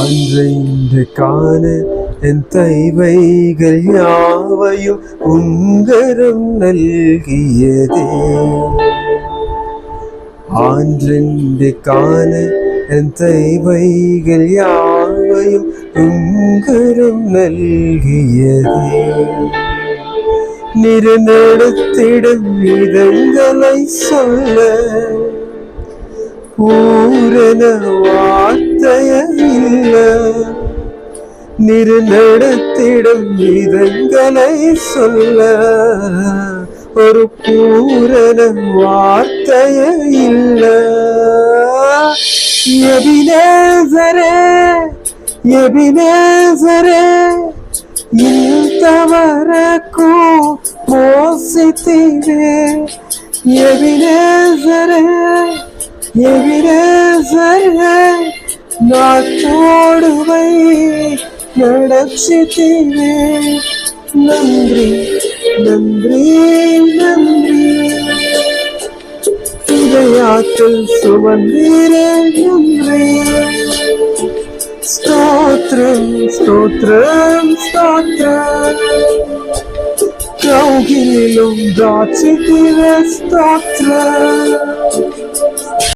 ஆன்றைந்து காண என் தேவைகள் யாவையும் உங்கரம் நல்கியதே. ஆன்றென்று காண என் தேவைகள் யாவையும் உங்கரம் நல்கியதே. நிறநடத்திடும் விதங்களை சொல்ல பூரண வார்த்தைய இல்ல. நிறநடத்திடும் விதங்களை சொல்ல ஒரு பூரண வார்த்தைய இல்ல. எபினேசரே எபினேசரே ఇంతవరకు మోసితివే. ఎబినేజరే ఎబినేజరే నా తోడువై నడచితివే. நன்றி நன்றி நன்றி. இதயத்தில் சுமந்தீரே நன்றி. స్తోత్రం స్తోత్రం స్తోత్రం. కౌగిలిలో దాచితివే స్తోత్రం.